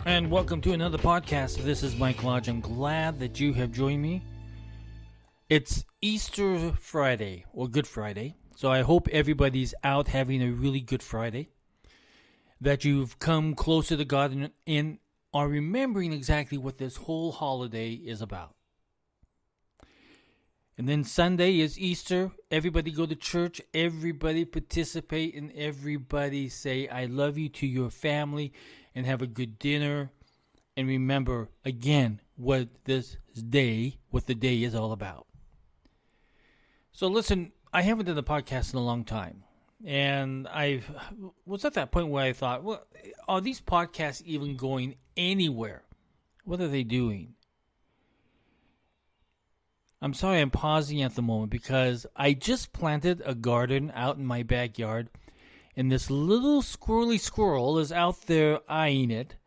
And welcome to another podcast. This is Mike Lodge. I'm glad that you have joined me. It's Easter Friday, or Good Friday. So I hope everybody's out having a really good Friday. That you've come closer to God and are remembering exactly what this whole holiday is about. And then Sunday is Easter. Everybody go to church. Everybody participate. And everybody say, I love you to your family. And have a good dinner. And remember, again, what the day is all about. So listen, I haven't done a podcast in a long time. And I was at that point where I thought, well, are these podcasts even going anywhere? What are they doing? I'm sorry I'm pausing at the moment because I just planted a garden out in my backyard. And this little squirrely squirrel is out there eyeing it.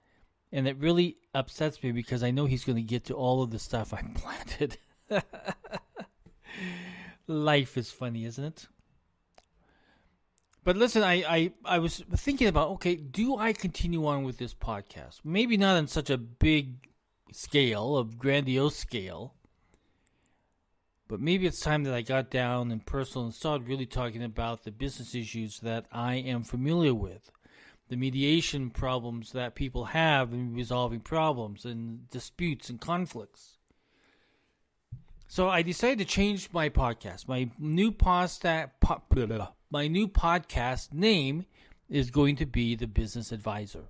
And it really upsets me because I know he's going to get to all of the stuff I planted. Life is funny, isn't it? But listen, I was thinking about, okay, do I continue on with this podcast? Maybe not on such a big scale, a grandiose scale. But maybe it's time that I got down and personal and started really talking about the business issues that I am familiar with. The mediation problems that people have in resolving problems and disputes and conflicts. So I decided to change my podcast. My new podcast name is going to be The Business Advisor.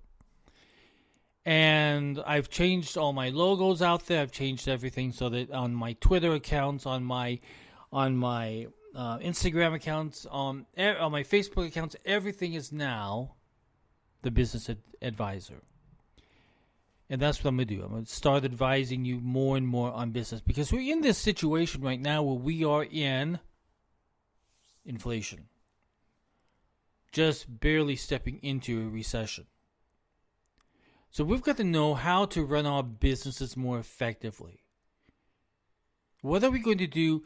And I've changed all my logos out there. I've changed everything so that on my Twitter accounts, on my Instagram accounts, on my Facebook accounts, everything is now The Business Advisor. And that's what I'm going to do. I'm going to start advising you more and more on business because we're in this situation right now where we are in inflation. Just barely stepping into a recession. So we've got to know how to run our businesses more effectively. What are we going to do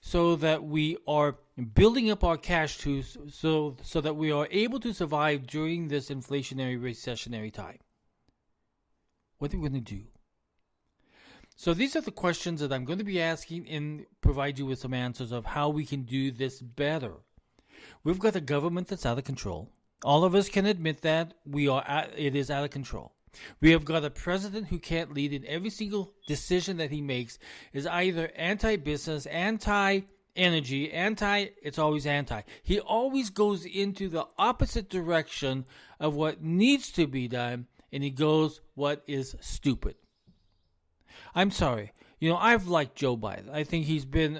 so that we are building up our cash so that we are able to survive during this inflationary, recessionary time? What are we going to do? So these are the questions that I'm going to be asking and provide you with some answers of how we can do this better. We've got a government that's out of control. All of us can admit that it is out of control. We have got a president who can't lead, and every single decision that he makes is either anti-business, anti-energy, it's always anti. He always goes into the opposite direction of what needs to be done, and he goes what is stupid. I'm sorry. I've liked Joe Biden. I think he's been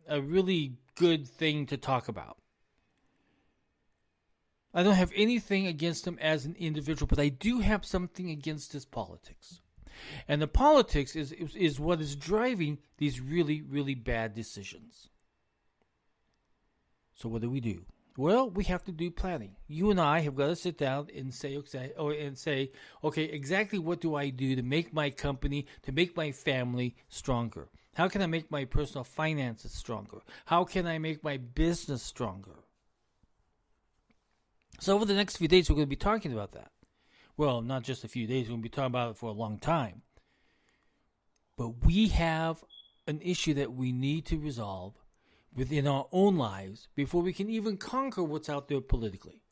a really good thing to talk about. I don't have anything against him as an individual, but I do have something against his politics. And the politics is what is driving these really, really bad decisions. So what do? Well, we have to do planning. You and I have got to sit down and say, okay, exactly what do I do to make my company, to make my family stronger? How can I make my personal finances stronger? How can I make my business stronger? So over the next few days, we're going to be talking about that. Well, not just a few days. We're going to be talking about it for a long time. But we have an issue that we need to resolve within our own lives before we can even conquer what's out there politically.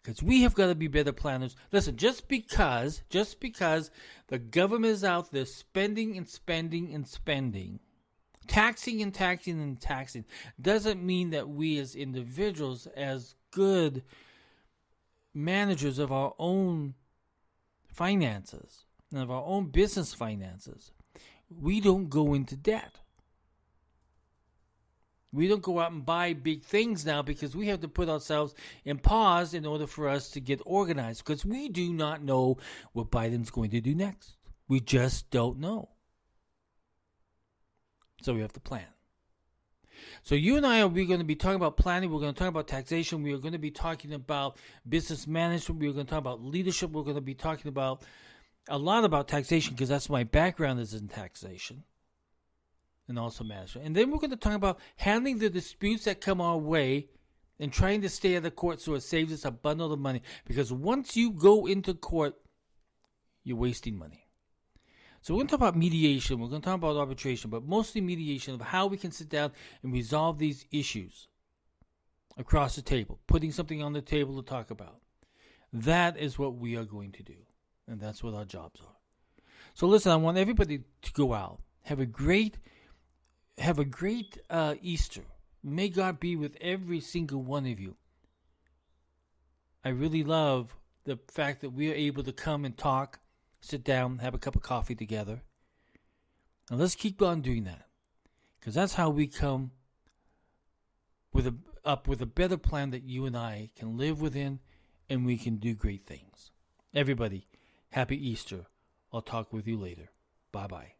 Because we have got to be better planners. Listen, just because the government is out there spending and spending and spending, taxing and taxing and taxing, doesn't mean that we as individuals, as good managers of our own finances and of our own business finances, we don't go into debt. We don't go out and buy big things now because we have to put ourselves in pause in order for us to get organized because we do not know what Biden's going to do next. We just don't know. So we have to plan. So you and I we're going to be talking about planning. We're going to talk about taxation. We are going to be talking about business management. We're going to talk about leadership. We're going to be talking about a lot about taxation because that's my background is in taxation and also management. And then we're going to talk about handling the disputes that come our way and trying to stay at the court so it saves us a bundle of money. Because once you go into court, you're wasting money. So we're going to talk about mediation, we're going to talk about arbitration, but mostly mediation of how we can sit down and resolve these issues across the table, putting something on the table to talk about. That is what we are going to do, and that's what our jobs are. So listen, I want everybody to go out, have a great Easter. May God be with every single one of you. I really love the fact that we are able to come and talk, sit down, have a cup of coffee together. And let's keep on doing that, because that's how we come up with a better plan that you and I can live within, and we can do great things. Everybody, happy Easter. I'll talk with you later. Bye-bye.